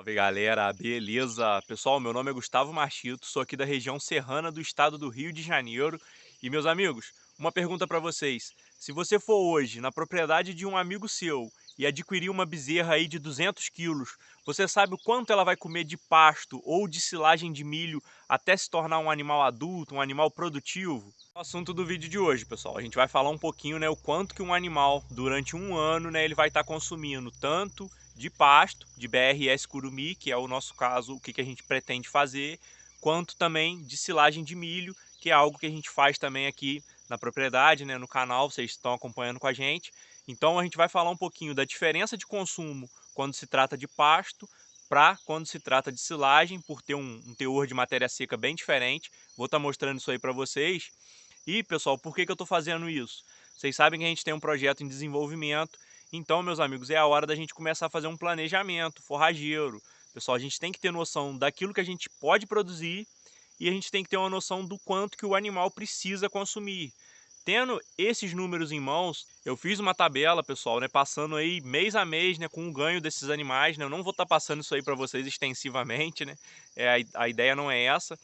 Salve galera, beleza? Pessoal, meu nome é Gustavo Marchito, sou aqui da região serrana do estado do Rio de Janeiro. E meus amigos, uma pergunta para vocês. Se você for hoje na propriedade de um amigo seu e adquirir uma bezerra aí de 200 quilos, você sabe o quanto ela vai comer de pasto ou de silagem de milho até se tornar um animal adulto, um animal produtivo? O assunto do vídeo de hoje, pessoal, a gente vai falar um pouquinho, né, o quanto que um animal durante um ano, né, ele vai estar consumindo tanto de pasto, de BRS curumi, que é o nosso caso, o que a gente pretende fazer, quanto também de silagem de milho, que é algo que a gente faz também aqui na propriedade, né, no canal, vocês estão acompanhando com a gente. Então a gente vai falar um pouquinho da diferença de consumo quando se trata de pasto para quando se trata de silagem, por ter um teor de matéria seca bem diferente. Vou estar mostrando isso aí para vocês. E, pessoal, por que eu estou fazendo isso? Vocês sabem que a gente tem um projeto em desenvolvimento, então, meus amigos, é a hora da gente começar a fazer um planejamento forrageiro. Pessoal, a gente tem que ter noção daquilo que a gente pode produzir e a gente tem que ter uma noção do quanto que o animal precisa consumir. Tendo esses números em mãos, eu fiz uma tabela, pessoal, né, passando aí mês a mês, né, com o ganho desses animais, né, eu não vou estar passando isso aí para vocês extensivamente, né, a ideia não é essa,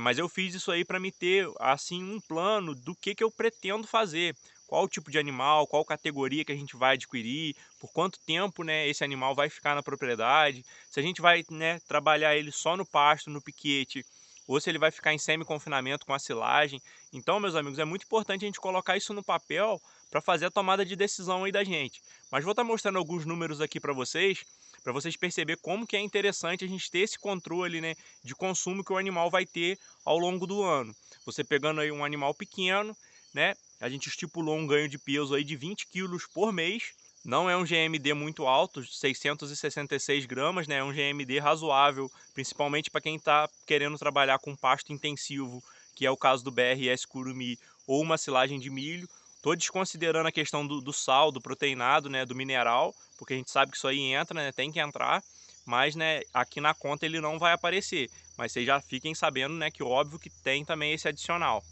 mas eu fiz isso aí para me ter, assim, um plano do que eu pretendo fazer. Qual tipo de animal, qual categoria que a gente vai adquirir, por quanto tempo, né, esse animal vai ficar na propriedade, se a gente vai, né, trabalhar ele só no pasto, no piquete, ou se ele vai ficar em semi-confinamento com a silagem. Então, meus amigos, é muito importante a gente colocar isso no papel para fazer a tomada de decisão aí da gente. Mas vou estar mostrando alguns números aqui para vocês perceber como que é interessante a gente ter esse controle, né, de consumo que o animal vai ter ao longo do ano. Você pegando aí um animal pequeno, né, a gente estipulou um ganho de peso aí de 20 quilos por mês. Não é um GMD muito alto, 666 gramas, né? É um GMD razoável, principalmente para quem está querendo trabalhar com pasto intensivo, que é o caso do BRS Curumi, ou uma silagem de milho. Estou desconsiderando a questão do sal, do proteinado, né, do mineral, porque a gente sabe que isso aí entra, né, tem que entrar, mas, né, aqui na conta ele não vai aparecer. Mas vocês já fiquem sabendo, né, que óbvio que tem também esse adicional.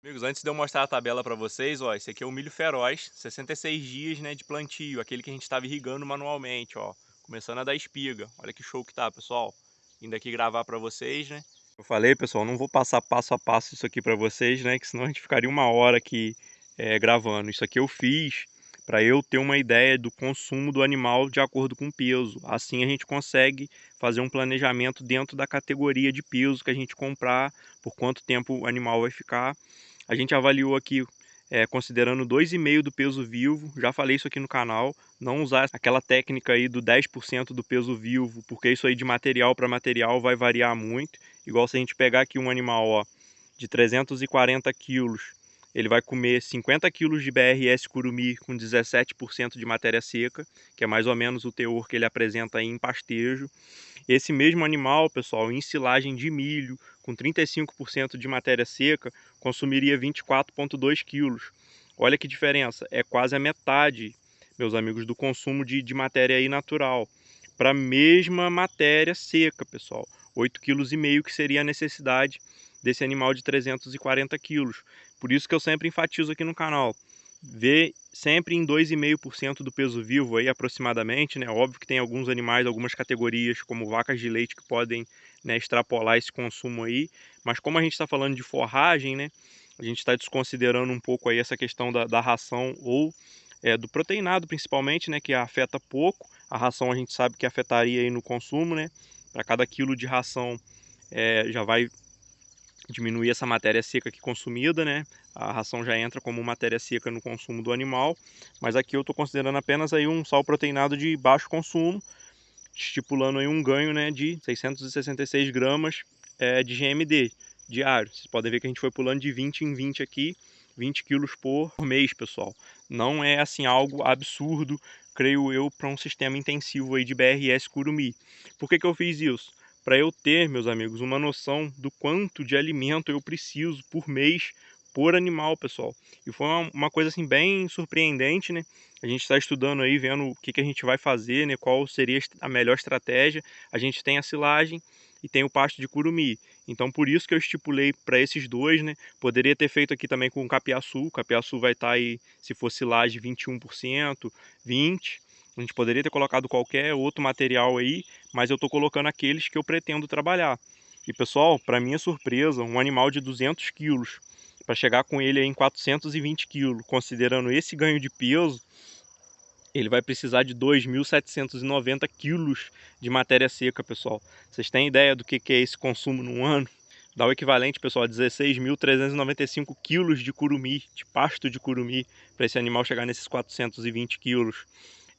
Amigos, antes de eu mostrar a tabela para vocês, ó, esse aqui é o milho feroz, 66 dias, né, de plantio, aquele que a gente estava irrigando manualmente, ó, começando a dar espiga. Olha que show que tá, pessoal. Vindo aqui gravar para vocês, né? Eu falei, pessoal, não vou passar passo a passo isso aqui para vocês, né, que senão a gente ficaria uma hora aqui gravando. Isso aqui eu fiz para eu ter uma ideia do consumo do animal de acordo com o peso. Assim a gente consegue fazer um planejamento dentro da categoria de peso que a gente comprar, por quanto tempo o animal vai ficar. A gente avaliou aqui, considerando 2,5 do peso vivo. Já falei isso aqui no canal. Não usar aquela técnica aí do 10% do peso vivo, porque isso aí de material para material vai variar muito. Igual se a gente pegar aqui um animal, ó, de 340 quilos, ele vai comer 50 quilos de BRS curumi com 17% de matéria seca, que é mais ou menos o teor que ele apresenta aí em pastejo. Esse mesmo animal, pessoal, em silagem de milho, com 35% de matéria seca, consumiria 24,2 quilos. Olha que diferença, é quase a metade, meus amigos, do consumo de matéria aí natural. Para a mesma matéria seca, pessoal. 8,5 kg que seria a necessidade desse animal de 340 quilos. Por isso que eu sempre enfatizo aqui no canal. Vê sempre em 2,5% do peso vivo aí aproximadamente, né? Óbvio que tem alguns animais, algumas categorias, como vacas de leite, que podem, né, extrapolar esse consumo aí, mas como a gente está falando de forragem, né, a gente está desconsiderando um pouco aí essa questão da ração ou do proteinado principalmente, né, que afeta pouco. A ração a gente sabe que afetaria aí no consumo, né? Para cada quilo de ração já vai diminuir essa matéria seca aqui consumida, né? A ração já entra como matéria seca no consumo do animal, mas aqui eu estou considerando apenas aí um sal proteinado de baixo consumo, estipulando aí um ganho, né, de 666 gramas de GMD diário. Vocês podem ver que a gente foi pulando de 20 em 20 aqui, 20 quilos por mês, pessoal. Não é assim algo absurdo, creio eu, para um sistema intensivo aí de BRS Curumi. Por que eu fiz isso? Para eu ter, meus amigos, uma noção do quanto de alimento eu preciso por mês por animal, pessoal. E foi uma coisa assim bem surpreendente, né? A gente está estudando aí, vendo o que a gente vai fazer, né? Qual seria a melhor estratégia. A gente tem a silagem e tem o pasto de curumi. Então, por isso que eu estipulei para esses dois, né? Poderia ter feito aqui também com o capiaçu. O capiaçu vai estar aí, se for silagem, 21%, 20%. A gente poderia ter colocado qualquer outro material aí, mas eu estou colocando aqueles que eu pretendo trabalhar. E pessoal, para minha surpresa, um animal de 200 quilos, para chegar com ele aí em 420 quilos, considerando esse ganho de peso, ele vai precisar de 2.790 quilos de matéria seca, pessoal. Vocês têm ideia do que é esse consumo num ano? Dá o equivalente, pessoal, a 16.395 quilos de curumim, de pasto de curumim, para esse animal chegar nesses 420 quilos.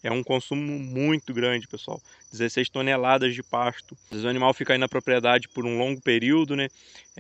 É um consumo muito grande, pessoal. 16 toneladas de pasto. Às vezes o animal fica aí na propriedade por um longo período, né?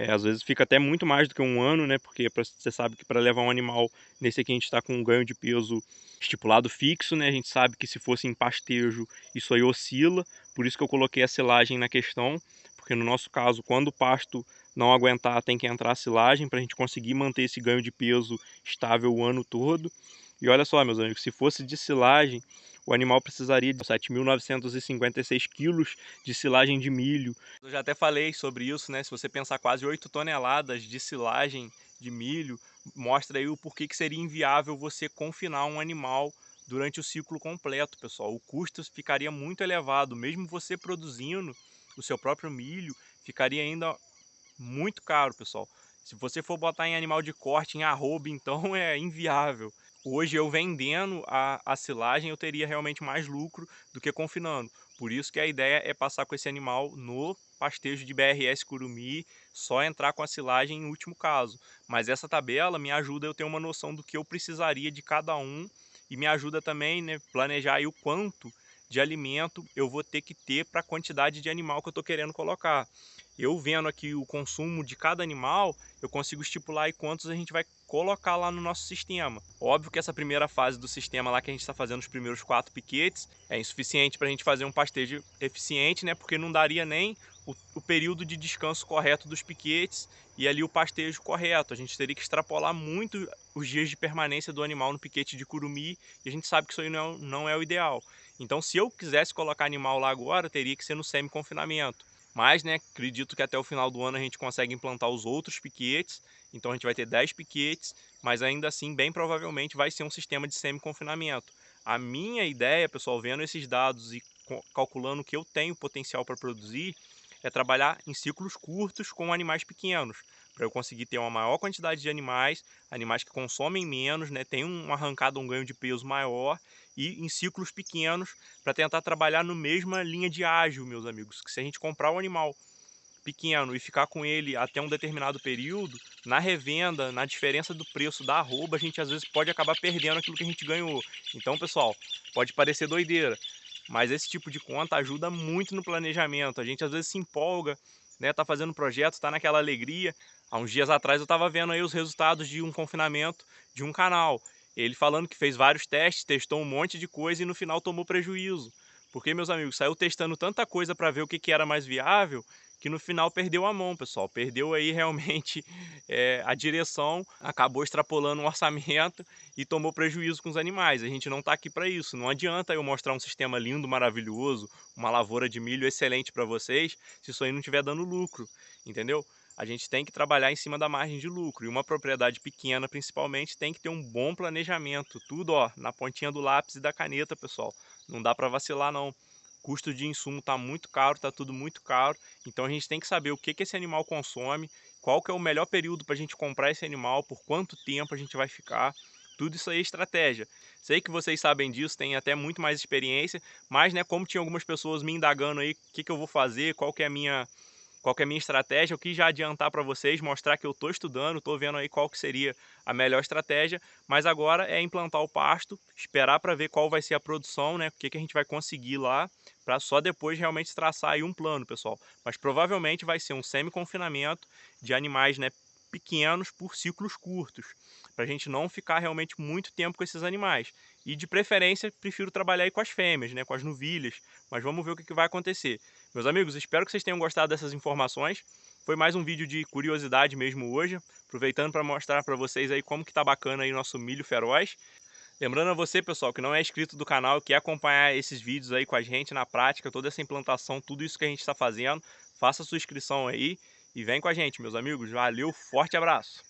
Às vezes fica até muito mais do que um ano, né? Porque você sabe que para levar um animal nesse aqui a gente está com um ganho de peso estipulado fixo, né? A gente sabe que se fosse em pastejo isso aí oscila. Por isso que eu coloquei a silagem na questão. Porque no nosso caso, quando o pasto não aguentar, tem que entrar a silagem para a gente conseguir manter esse ganho de peso estável o ano todo. E olha só, meus amigos, se fosse de silagem, o animal precisaria de 7.956 quilos de silagem de milho. Eu já até falei sobre isso, né? Se você pensar quase 8 toneladas de silagem de milho, mostra aí o porquê que seria inviável você confinar um animal durante o ciclo completo, pessoal. O custo ficaria muito elevado, mesmo você produzindo o seu próprio milho, ficaria ainda muito caro, pessoal. Se você for botar em animal de corte, em arroba, então é inviável. Hoje eu vendendo a silagem eu teria realmente mais lucro do que confinando. Por isso que a ideia é passar com esse animal no pastejo de BRS Curumim, só entrar com a silagem em último caso. Mas essa tabela me ajuda a eu ter uma noção do que eu precisaria de cada um e me ajuda também, né, planejar aí o quanto de alimento eu vou ter que ter para a quantidade de animal que eu estou querendo colocar. Eu vendo aqui o consumo de cada animal, eu consigo estipular aí quantos a gente vai colocar lá no nosso sistema. Óbvio que essa primeira fase do sistema lá que a gente está fazendo os primeiros 4 piquetes é insuficiente para a gente fazer um pastejo eficiente, né? Porque não daria nem o período de descanso correto dos piquetes e ali o pastejo correto. A gente teria que extrapolar muito os dias de permanência do animal no piquete de curumim e a gente sabe que isso aí não é o ideal. Então, se eu quisesse colocar animal lá agora, teria que ser no semi-confinamento. Mas, né, acredito que até o final do ano a gente consegue implantar os outros piquetes, então a gente vai ter 10 piquetes, mas ainda assim, bem provavelmente, vai ser um sistema de semi-confinamento. A minha ideia, pessoal, vendo esses dados e calculando o que eu tenho potencial para produzir, é trabalhar em ciclos curtos com animais pequenos, para eu conseguir ter uma maior quantidade de animais, animais que consomem menos, né, tem uma arrancada, um ganho de peso maior, e em ciclos pequenos para tentar trabalhar no mesma linha de ágil, meus amigos. Que se a gente comprar um animal pequeno e ficar com ele até um determinado período, na revenda, na diferença do preço da arroba, a gente às vezes pode acabar perdendo aquilo que a gente ganhou. Então, pessoal, pode parecer doideira, mas esse tipo de conta ajuda muito no planejamento. A gente às vezes se empolga, né, tá fazendo projeto, tá naquela alegria. Há uns dias atrás eu estava vendo aí os resultados de um confinamento de um canal. Ele falando que fez vários testes, testou um monte de coisa e no final tomou prejuízo. Porque, meus amigos, saiu testando tanta coisa para ver o que era mais viável, que no final perdeu a mão, pessoal. Perdeu aí realmente a direção, acabou extrapolando o orçamento e tomou prejuízo com os animais. A gente não está aqui para isso. Não adianta eu mostrar um sistema lindo, maravilhoso, uma lavoura de milho excelente para vocês, se isso aí não estiver dando lucro, entendeu? A gente tem que trabalhar em cima da margem de lucro. E uma propriedade pequena, principalmente, tem que ter um bom planejamento. Tudo, ó, na pontinha do lápis e da caneta, pessoal. Não dá para vacilar, não. Custo de insumo está muito caro, está tudo muito caro. Então a gente tem que saber o que esse animal consome, qual que é o melhor período para a gente comprar esse animal, por quanto tempo a gente vai ficar. Tudo isso aí é estratégia. Sei que vocês sabem disso, têm até muito mais experiência, mas né, como tinha algumas pessoas me indagando aí, o que eu vou fazer, qual que é a minha estratégia, eu quis já adiantar para vocês, mostrar que eu estou estudando, estou vendo aí qual que seria a melhor estratégia, mas agora é implantar o pasto, esperar para ver qual vai ser a produção, né, o que a gente vai conseguir lá, para só depois realmente traçar aí um plano, pessoal. Mas provavelmente vai ser um semi-confinamento de animais, né, pequenos por ciclos curtos, para a gente não ficar realmente muito tempo com esses animais. E de preferência, prefiro trabalhar aí com as fêmeas, né, com as novilhas, mas vamos ver o que vai acontecer. Meus amigos, espero que vocês tenham gostado dessas informações. Foi mais um vídeo de curiosidade mesmo hoje, aproveitando para mostrar para vocês aí como que tá bacana aí nosso milho feroz. Lembrando a você, pessoal, que não é inscrito do canal e quer acompanhar esses vídeos aí com a gente na prática, toda essa implantação, tudo isso que a gente está fazendo, faça sua inscrição aí e vem com a gente, meus amigos. Valeu, forte abraço!